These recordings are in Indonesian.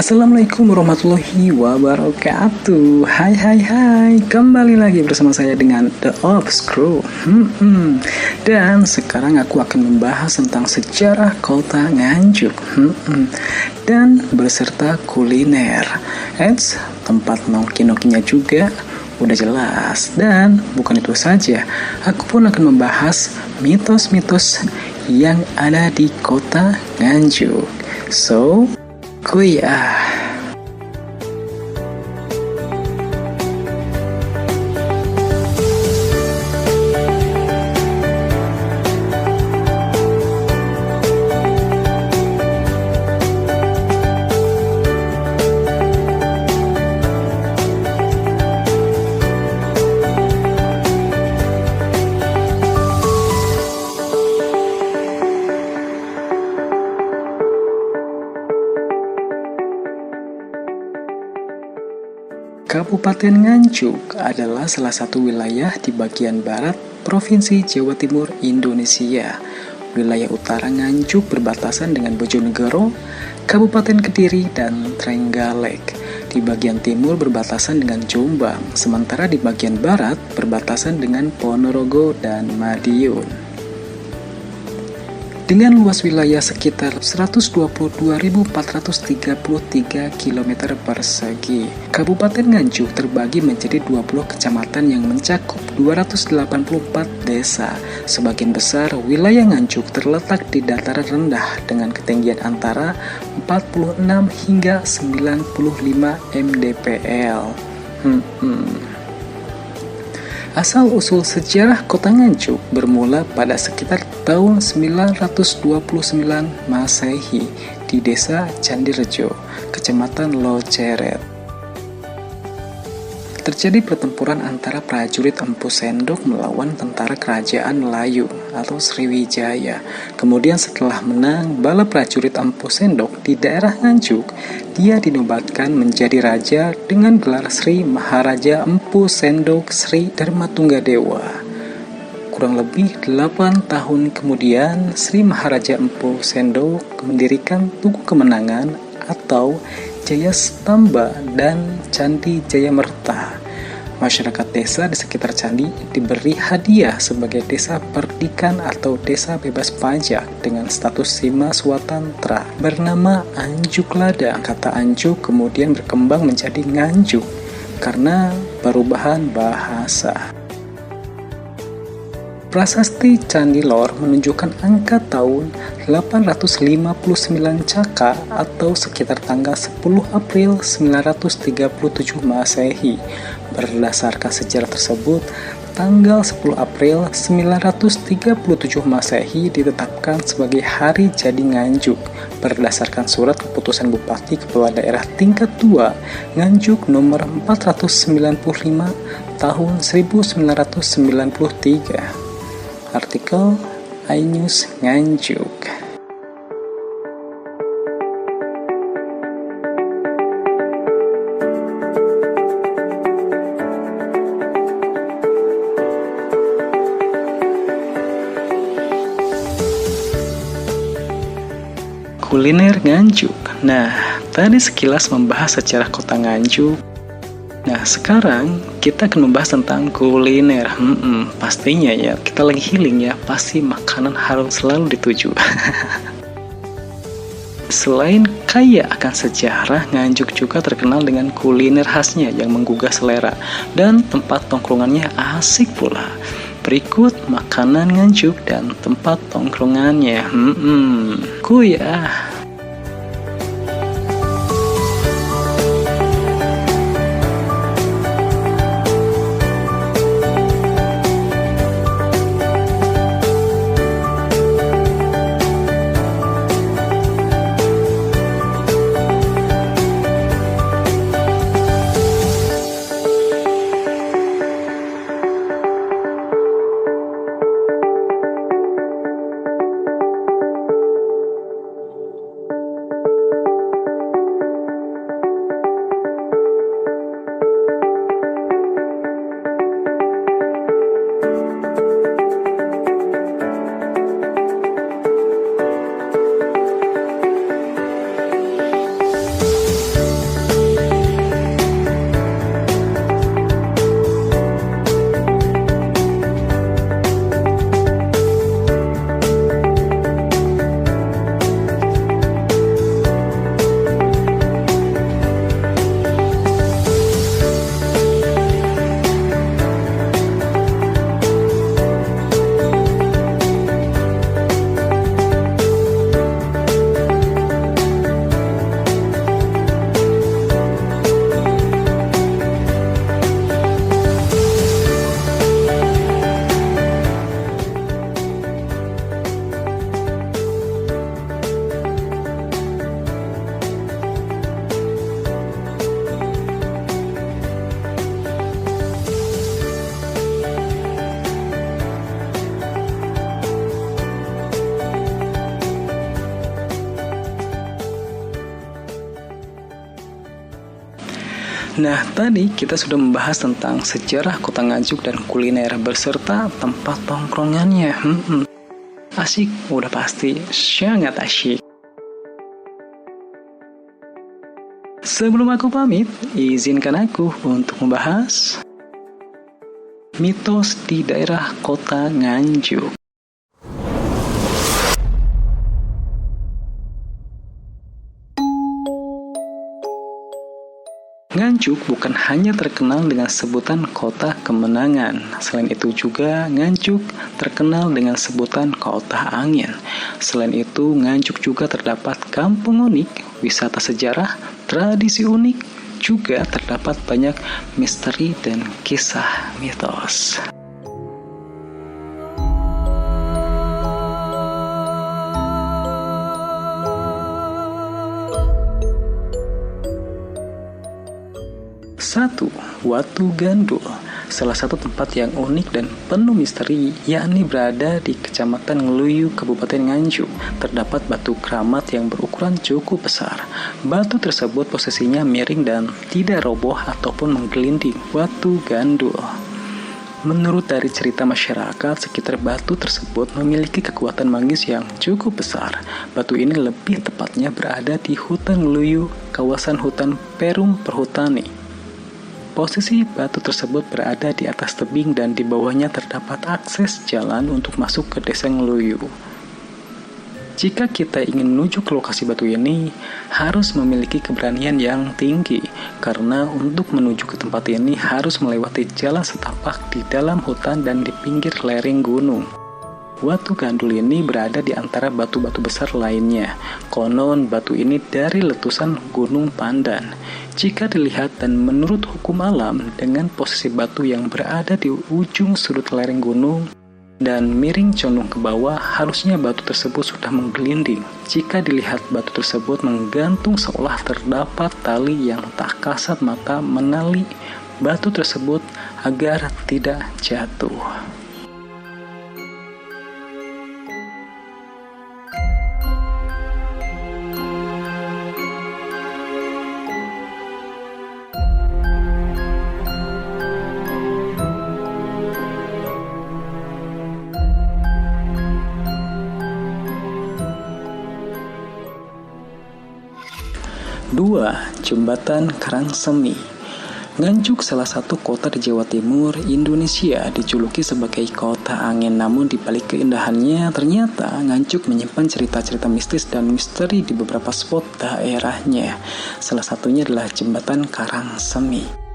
Assalamualaikum warahmatullahi wabarakatuh. Hai, kembali lagi bersama saya dengan The Ops Crew. Dan sekarang aku akan membahas tentang sejarah kota Nganjuk dan berserta kuliner. Tempat nongki-nongkinya juga udah jelas. Dan bukan itu saja, aku pun akan membahas mitos-mitos yang ada di kota Nganjuk. So, kuya. Kabupaten Nganjuk adalah salah satu wilayah di bagian barat Provinsi Jawa Timur, Indonesia. Wilayah utara Nganjuk berbatasan dengan Bojonegoro, Kabupaten Kediri, dan Trenggalek. Di bagian timur berbatasan dengan Jombang, sementara di bagian barat berbatasan dengan Ponorogo dan Madiun. Dengan luas wilayah sekitar 122.433 km persegi, Kabupaten Nganjuk terbagi menjadi 20 kecamatan yang mencakup 284 desa. Sebagian besar wilayah Nganjuk terletak di dataran rendah dengan ketinggian antara 46 hingga 95 mdpl. Asal-usul sejarah kota Nganjuk bermula pada sekitar tahun 929 Masehi di desa Candirejo, Kecamatan Loceret. Terjadi pertempuran antara prajurit Empu Sendok melawan tentara kerajaan Melayu atau Sriwijaya. Kemudian setelah menang bala prajurit Empu Sendok di daerah Nganjuk, dia dinobatkan menjadi raja dengan gelar Sri Maharaja Empu Sendok Sri Darmatunggadewa. Kurang lebih 8 tahun kemudian, Sri Maharaja Empu Sendok mendirikan Tugu Kemenangan atau Jaya Stamba dan Candi Jayamerta. Masyarakat desa di sekitar candi diberi hadiah sebagai desa perdikan atau desa bebas pajak dengan status Sima Swatantra bernama Anjuk Ladang. Kata Anjuk kemudian berkembang menjadi Nganjuk karena perubahan bahasa. Prasasti Candi Lor menunjukkan angka tahun 859 Caka atau sekitar tanggal 10 April 937 Masehi. Berdasarkan sejarah tersebut, tanggal 10 April 937 Masehi ditetapkan sebagai hari jadi Nganjuk berdasarkan surat keputusan Bupati Kepala Daerah tingkat 2 Nganjuk nomor 495 tahun 1993. Artikel iNews Nganjuk. Kuliner Nganjuk. Nah, tadi sekilas membahas sejarah kota Nganjuk. Nah, sekarang kita akan membahas tentang kuliner. Pastinya ya, kita lagi healing ya, pasti makanan harus selalu dituju. Selain kaya akan sejarah, Nganjuk juga terkenal dengan kuliner khasnya yang menggugah selera dan tempat tongkrongannya asik pula. Berikut makanan Nganjuk dan tempat tongkrongannya. Kuya. Nah, tadi kita sudah membahas tentang sejarah kota Nganjuk dan kuliner beserta tempat tongkrongannya. Asyik, udah pasti, sangat asyik. Sebelum aku pamit, izinkan aku untuk membahas mitos di daerah kota Nganjuk. Nganjuk bukan hanya terkenal dengan sebutan kota kemenangan. Selain itu juga Nganjuk terkenal dengan sebutan kota angin. Selain itu Nganjuk juga terdapat kampung unik, wisata sejarah, tradisi unik, juga terdapat banyak misteri dan kisah mitos. Satu, Watu Gandul, salah satu tempat yang unik dan penuh misteri, yakni berada di Kecamatan Ngeluyu, Kabupaten Nganjuk. Terdapat batu keramat yang berukuran cukup besar. Batu tersebut posisinya miring dan tidak roboh ataupun menggelinding. Watu Gandul. Menurut dari cerita masyarakat, sekitar batu tersebut memiliki kekuatan magis yang cukup besar. Batu ini lebih tepatnya berada di hutan Ngeluyu, kawasan hutan Perum Perhutani. Posisi batu tersebut berada di atas tebing dan di bawahnya terdapat akses jalan untuk masuk ke desa Ngeluyu. Jika kita ingin menuju ke lokasi batu ini, harus memiliki keberanian yang tinggi, karena untuk menuju ke tempat ini harus melewati jalan setapak di dalam hutan dan di pinggir lereng gunung. Watu Gandul ini berada di antara batu-batu besar lainnya. Konon batu ini dari letusan Gunung Pandan. Jika dilihat dan menurut hukum alam, dengan posisi batu yang berada di ujung sudut lereng gunung dan miring condong ke bawah, harusnya batu tersebut sudah menggelinding. Jika dilihat batu tersebut menggantung seolah terdapat tali yang tak kasat mata menali batu tersebut agar tidak jatuh. Dua, Jembatan Karangsemi. Nganjuk salah satu kota di Jawa Timur, Indonesia, dijuluki sebagai kota angin. Namun di balik keindahannya, ternyata Nganjuk menyimpan cerita-cerita mistis dan misteri di beberapa spot daerahnya. Salah satunya adalah Jembatan Karangsemi.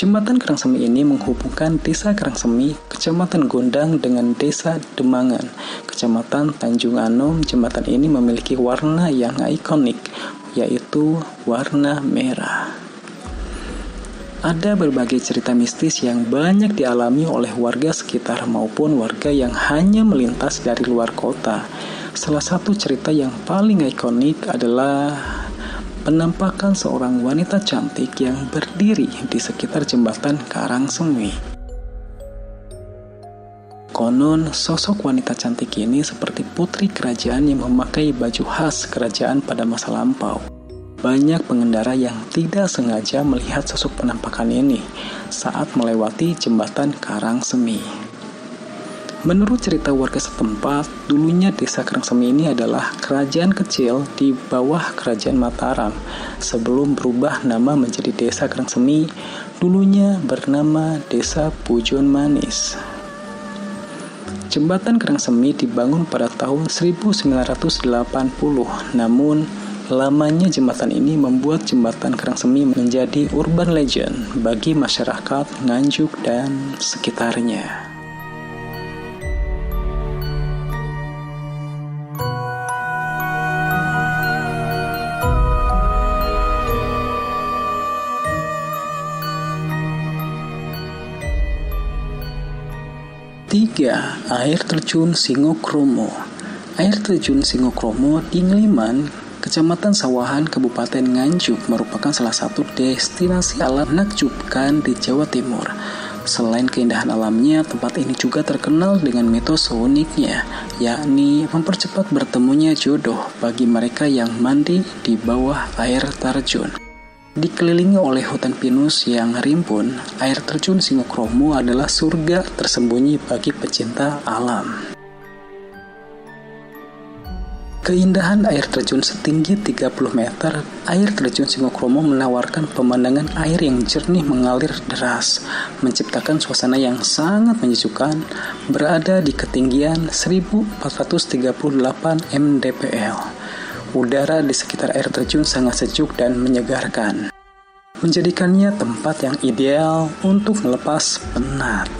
Jembatan Karangsemi ini menghubungkan Desa Karangsemi, Kecamatan Gondang dengan Desa Demangan, Kecamatan Tanjung Anom. Jembatan ini memiliki warna yang ikonik, yaitu warna merah. Ada berbagai cerita mistis yang banyak dialami oleh warga sekitar maupun warga yang hanya melintas dari luar kota. Salah satu cerita yang paling ikonik adalah penampakan seorang wanita cantik yang berdiri di sekitar jembatan Karangsemi. Konon, sosok wanita cantik ini seperti putri kerajaan yang memakai baju khas kerajaan pada masa lampau. Banyak pengendara yang tidak sengaja melihat sosok penampakan ini saat melewati jembatan Karangsemi. Menurut cerita warga setempat, dulunya desa Karangsemi ini adalah kerajaan kecil di bawah kerajaan Mataram. Sebelum berubah nama menjadi desa Karangsemi, dulunya bernama desa Pujon Manis. Jembatan Karangsemi dibangun pada tahun 1980, namun lamanya jembatan ini membuat jembatan Karangsemi menjadi urban legend bagi masyarakat Nganjuk dan sekitarnya. Tiga, Air Terjun Singokromo. Air Terjun Singokromo di Ngeliman, Kecamatan Sawahan, Kabupaten Nganjuk merupakan salah satu destinasi alam menakjubkan di Jawa Timur. Selain keindahan alamnya, tempat ini juga terkenal dengan mitos uniknya, yakni mempercepat bertemunya jodoh bagi mereka yang mandi di bawah air terjun. Dikelilingi oleh hutan pinus yang rimbun, air terjun Singokromo adalah surga tersembunyi bagi pecinta alam. Keindahan air terjun setinggi 30 meter, air terjun Singokromo menawarkan pemandangan air yang jernih mengalir deras, menciptakan suasana yang sangat menyejukkan, berada di ketinggian 1438 mdpl. Udara di sekitar air terjun sangat sejuk dan menyegarkan, menjadikannya tempat yang ideal untuk melepas penat.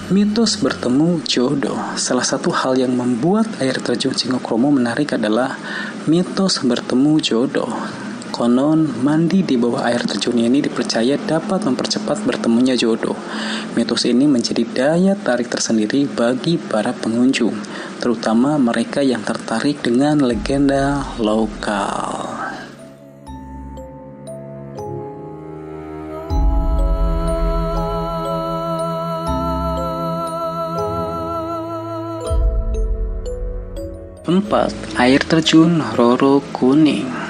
Mitos bertemu jodoh. Salah satu hal yang membuat air terjun Singokromo menarik adalah mitos bertemu jodoh. Konon, mandi di bawah air terjun ini dipercaya dapat mempercepat bertemunya jodoh. Mitos ini menjadi daya tarik tersendiri bagi para pengunjung, terutama mereka yang tertarik dengan legenda lokal. Empat, air terjun Roro Kuning.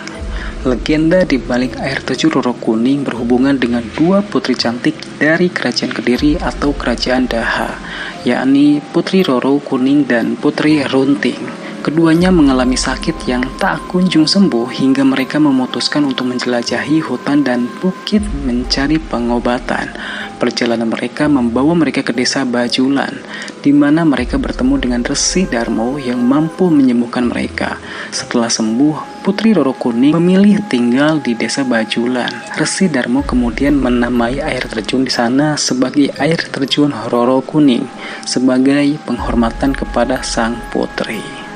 Legenda di balik air terjun Roro Kuning berhubungan dengan dua putri cantik dari Kerajaan Kediri atau Kerajaan Daha, yakni Putri Roro Kuning dan Putri Runting. Keduanya mengalami sakit yang tak kunjung sembuh hingga mereka memutuskan untuk menjelajahi hutan dan bukit mencari pengobatan. Perjalanan mereka membawa mereka ke desa Bajulan, di mana mereka bertemu dengan Resi Darmo yang mampu menyembuhkan mereka. Setelah sembuh, Putri Roro Kuning memilih tinggal di desa Bajulan. Resi Darmo kemudian menamai air terjun di sana sebagai air terjun Roro Kuning, sebagai penghormatan kepada sang putri.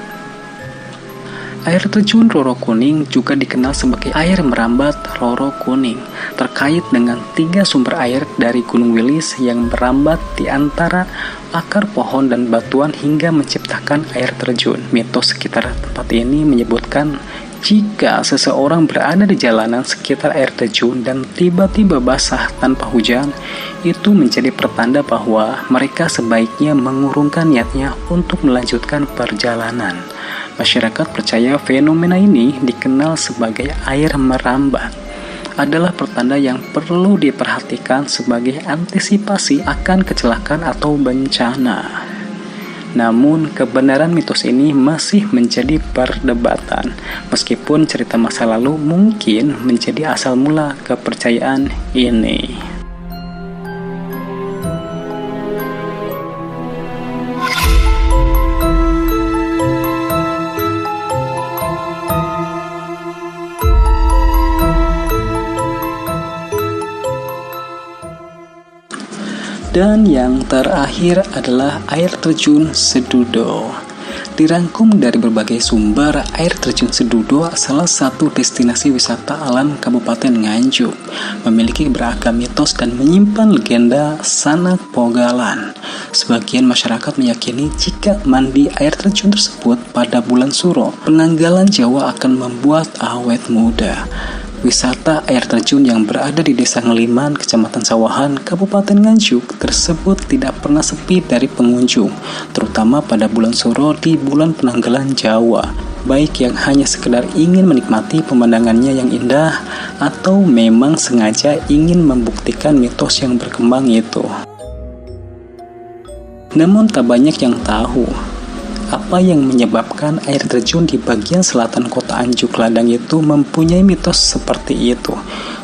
Air terjun Roro Kuning juga dikenal sebagai air merambat Roro Kuning, terkait dengan 3 sumber air dari Gunung Wilis yang merambat di antara akar pohon dan batuan hingga menciptakan air terjun. Mitos sekitar tempat ini menyebutkan jika seseorang berada di jalanan sekitar air terjun dan tiba-tiba basah tanpa hujan, itu menjadi pertanda bahwa mereka sebaiknya mengurungkan niatnya untuk melanjutkan perjalanan. Masyarakat percaya fenomena ini dikenal sebagai air merambat adalah pertanda yang perlu diperhatikan sebagai antisipasi akan kecelakaan atau bencana. Namun, kebenaran mitos ini masih menjadi perdebatan, meskipun cerita masa lalu mungkin menjadi asal mula kepercayaan ini. Dan yang terakhir adalah air terjun Sedudo. Dirangkum dari berbagai sumber, air terjun Sedudo salah satu destinasi wisata alam Kabupaten Nganjuk, memiliki beragam mitos dan menyimpan legenda Sanak Pogalan. Sebagian masyarakat meyakini jika mandi air terjun tersebut pada bulan Suro, penanggalan Jawa akan membuat awet muda. Wisata air terjun yang berada di Desa Ngeliman, Kecamatan Sawahan, Kabupaten Nganjuk tersebut tidak pernah sepi dari pengunjung, terutama pada bulan Suro di bulan penanggalan Jawa, baik yang hanya sekedar ingin menikmati pemandangannya yang indah atau memang sengaja ingin membuktikan mitos yang berkembang itu. Namun tak banyak yang tahu apa yang menyebabkan air terjun di bagian selatan kota Anjuk Ladang itu mempunyai mitos seperti itu.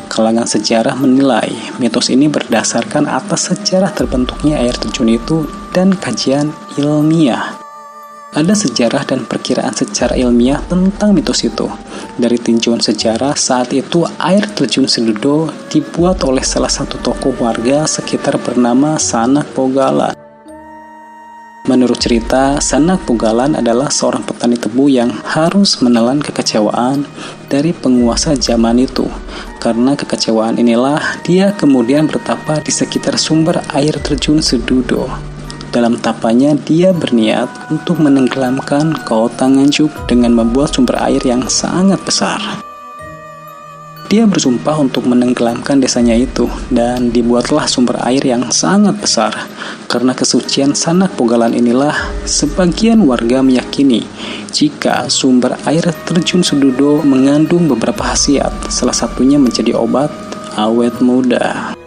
Kalangan sejarah menilai mitos ini berdasarkan atas sejarah terbentuknya air terjun itu dan kajian ilmiah. Ada sejarah dan perkiraan secara ilmiah tentang mitos itu. Dari tinjauan sejarah, saat itu air terjun Sedudo dibuat oleh salah satu tokoh warga sekitar bernama Sanak Pogalan. Menurut cerita, Sanak Pogalan adalah seorang petani tebu yang harus menelan kekecewaan dari penguasa zaman itu. Karena kekecewaan inilah dia kemudian bertapa di sekitar sumber air terjun Sedudo. Dalam tapanya dia berniat untuk menenggelamkan kota Nganjuk dengan membuat sumber air yang sangat besar. Dia bersumpah untuk menenggelamkan desanya itu, dan dibuatlah sumber air yang sangat besar. Karena kesucian Sanak Pogalan inilah, sebagian warga meyakini jika sumber air terjun Sedudo mengandung beberapa khasiat, salah satunya menjadi obat awet muda.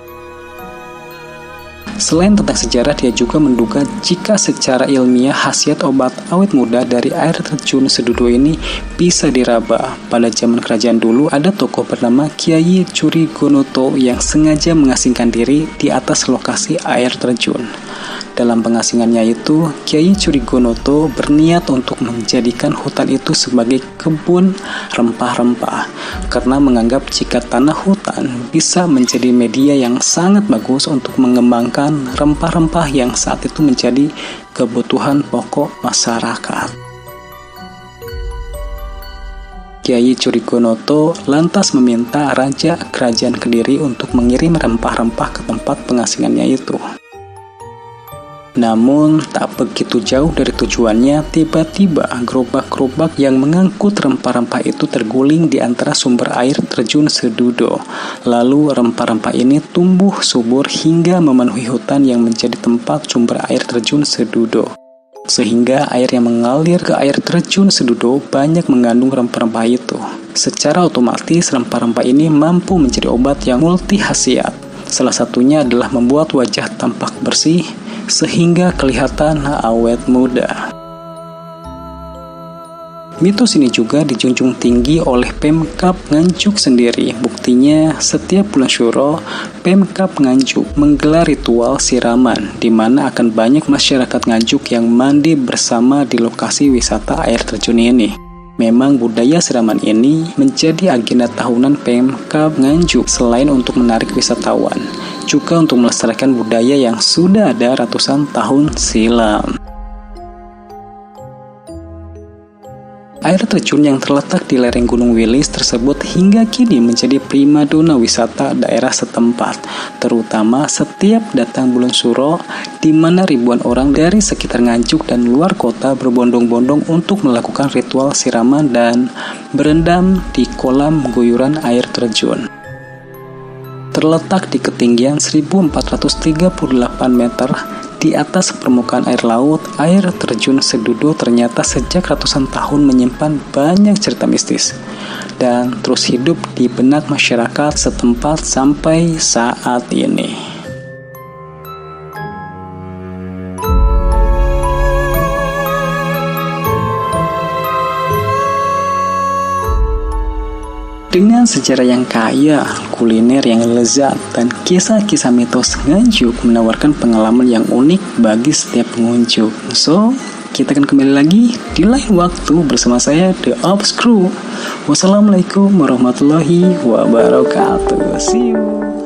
Selain tentang sejarah, dia juga menduga jika secara ilmiah khasiat obat awet muda dari air terjun Sedudo ini bisa diraba. Pada zaman kerajaan dulu, ada tokoh bernama Kyai Curigonoto yang sengaja mengasingkan diri di atas lokasi air terjun. Dalam pengasingannya itu, Kyai Curigonoto berniat untuk menjadikan hutan itu sebagai kebun rempah-rempah karena menganggap jika tanah hutan bisa menjadi media yang sangat bagus untuk mengembangkan rempah-rempah yang saat itu menjadi kebutuhan pokok masyarakat. Kyai Curigonoto lantas meminta Raja Kerajaan Kediri untuk mengirim rempah-rempah ke tempat pengasingannya itu. Namun, tak begitu jauh dari tujuannya, tiba-tiba gerobak-gerobak yang mengangkut rempah-rempah itu terguling di antara sumber air terjun Sedudo. Lalu rempah-rempah ini tumbuh subur hingga memenuhi hutan yang menjadi tempat sumber air terjun Sedudo. Sehingga air yang mengalir ke air terjun Sedudo banyak mengandung rempah-rempah itu. Secara otomatis, rempah-rempah ini mampu menjadi obat yang multi khasiat. Salah satunya adalah membuat wajah tampak bersih, sehingga kelihatan awet muda. Mitos ini juga dijunjung tinggi oleh Pemkab Nganjuk sendiri. Buktinya, setiap bulan Syuro, Pemkab Nganjuk menggelar ritual siraman, di mana akan banyak masyarakat Nganjuk yang mandi bersama di lokasi wisata air terjun ini. Memang budaya siraman ini menjadi agenda tahunan Pemkab Nganjuk selain untuk menarik wisatawan, juga untuk melestarikan budaya yang sudah ada ratusan tahun silam. Air terjun yang terletak di lereng Gunung Wilis tersebut hingga kini menjadi primadona wisata daerah setempat, terutama setiap datang bulan Syuro, di mana ribuan orang dari sekitar Nganjuk dan luar kota berbondong-bondong untuk melakukan ritual siraman dan berendam di kolam guyuran air terjun. Terletak di ketinggian 1438 meter di atas permukaan air laut, air terjun Sedudo ternyata sejak ratusan tahun menyimpan banyak cerita mistis dan terus hidup di benak masyarakat setempat sampai saat ini. Dengan sejarah yang kaya, kuliner yang lezat, dan kisah-kisah mitos, Nganjuk menawarkan pengalaman yang unik bagi setiap pengunjung. So, kita akan kembali lagi di lain waktu bersama saya, The Ops Crew. Wassalamualaikum warahmatullahi wabarakatuh. See you.